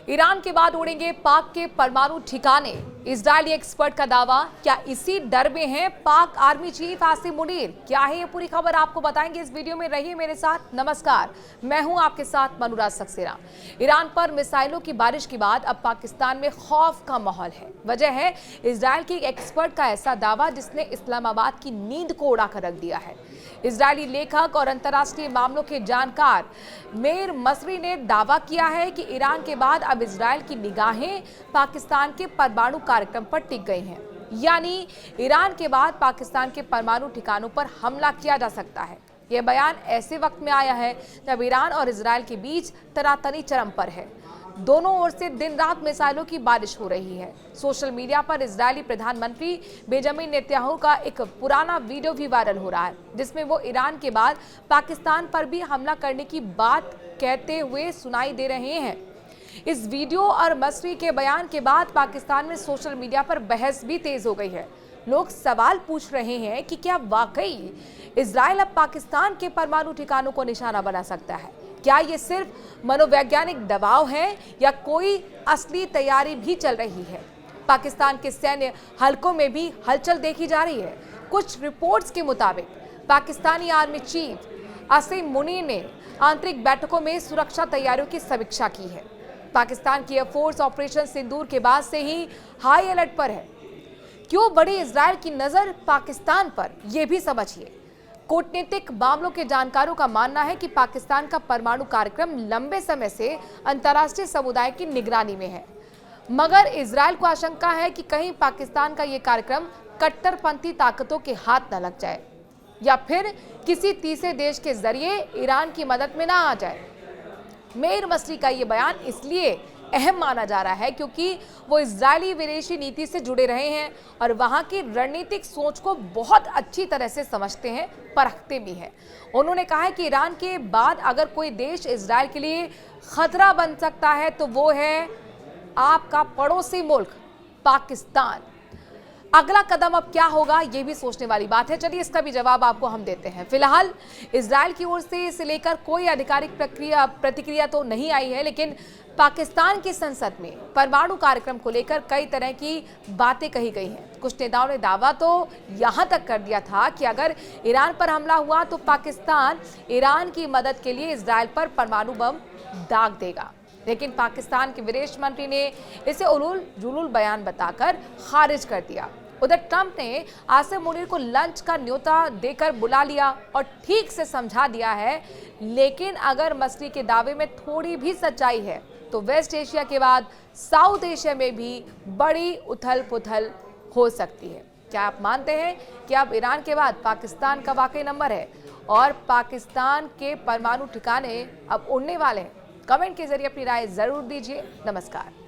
Iran के बाद उड़ेंगे पाक के परमाणु ठिकाने, इजरायली एक्सपर्ट का दावा। क्या इसी डर में है पाक आर्मी चीफ आसिम मुनीर? क्या है ये पूरी खबर आपको बताएंगे इस वीडियो में, रहिए मेरे साथ। नमस्कार, मैं हूं आपके साथ मनुराज सक्सेना। ईरान पर मिसाइलों की बारिश के बाद अब पाकिस्तान में खौफ का माहौल है। वजह है इजरायल की एक्सपर्ट का ऐसा दावा जिसने इस्लामाबाद की नींद को उड़ा कर रख दिया है। इजरायली लेखक और अंतर्राष्ट्रीय मामलों के जानकार मेर मसरी ने दावा किया है कि ईरान के बाद अब इजरायल की निगाहें पाकिस्तान के परमाणु कार्यक्रम पर टिक गई हैं। यानी ईरान के बाद पाकिस्तान के परमाणु ठिकानों पर हमला किया जा सकता है। यह बयान ऐसे वक्त में आया है जब ईरान और इजरायल के बीच तनातनी चरम पर है। दोनों ओर से दिन रात मिसाइलों की बारिश हो रही है। सोशल मीडिया पर इजरायली प्रधानमंत्री बेंजामिन नेतन्याहू का एक पुराना वीडियो भी वायरल हो रहा है, जिसमें वो ईरान के बाद पाकिस्तान पर भी हमला करने की बात कहते हुए सुनाई दे रहे हैं। इस वीडियो और मसरी के बयान के बाद पाकिस्तान में सोशल मीडिया पर बहस भी तेज हो गई है। लोग सवाल पूछ रहे हैं कि क्या वाकई इजरायल अब पाकिस्तान के परमाणु ठिकानों को निशाना बना सकता है? क्या ये सिर्फ मनोवैज्ञानिक दबाव है या कोई असली तैयारी भी चल रही है? पाकिस्तान के सैन्य हलकों में भी हलचल देखी जा रही है। कुछ रिपोर्ट्स के मुताबिक पाकिस्तानी आर्मी चीफ आसिम मुनीर ने आंतरिक बैठकों में सुरक्षा तैयारियों की समीक्षा की है। पाकिस्तान की एयरफोर्स ऑपरेशन सिंदूर के बाद से ही हाई अलर्ट पर है। क्यों बढ़ी इजरायल की नजर पाकिस्तान पर, यह भी समझिए। कूटनीतिक मामलों के जानकारों का मानना है कि पाकिस्तान का परमाणु कार्यक्रम लंबे समय से अंतर्राष्ट्रीय समुदाय की निगरानी में है, मगर इजरायल को आशंका है कि कहीं पाकिस्तान का यह कार्यक्रम कट्टरपंथी ताकतों के हाथ न लग जाए या फिर किसी तीसरे देश के जरिए ईरान की मदद में ना आ जाए। मेर मसरी का यह बयान इसलिए अहम माना जा रहा है क्योंकि वो इजरायली विदेशी नीति से जुड़े रहे हैं और वहां की रणनीतिक सोच को बहुत अच्छी तरह से समझते हैं, परखते भी हैं। उन्होंने कहा है कि ईरान के बाद अगर कोई देश इजरायल के लिए खतरा बन सकता है तो वो है आपका पड़ोसी मुल्क पाकिस्तान। अगला कदम अब क्या होगा, ये भी सोचने वाली बात है। चलिए इसका भी जवाब आपको हम देते हैं। फिलहाल इजरायल की ओर से इसे लेकर कोई आधिकारिक प्रतिक्रिया तो नहीं आई है, लेकिन पाकिस्तान की संसद में परमाणु कार्यक्रम को लेकर कई तरह की बातें कही गई हैं। कुछ नेताओं ने दावा तो यहां तक कर दिया था कि अगर ईरान पर हमला हुआ तो पाकिस्तान ईरान की मदद के लिए इजरायल पर परमाणु बम दाग देगा, लेकिन पाकिस्तान के विदेश मंत्री ने इसे उलूल जुलूल बयान बताकर खारिज कर दिया। उधर ट्रंप ने आसिम मुनीर को लंच का न्योता देकर बुला लिया और ठीक से समझा दिया है, लेकिन अगर मसरी के दावे में थोड़ी भी सच्चाई है तो वेस्ट एशिया के बाद साउथ एशिया में भी बड़ी उथल पुथल हो सकती है। क्या आप मानते हैं कि अब ईरान के बाद पाकिस्तान का वाकई नंबर है और पाकिस्तान के परमाणु ठिकाने अब उड़ने वाले हैं? कमेंट के जरिए अपनी राय जरूर दीजिए। नमस्कार।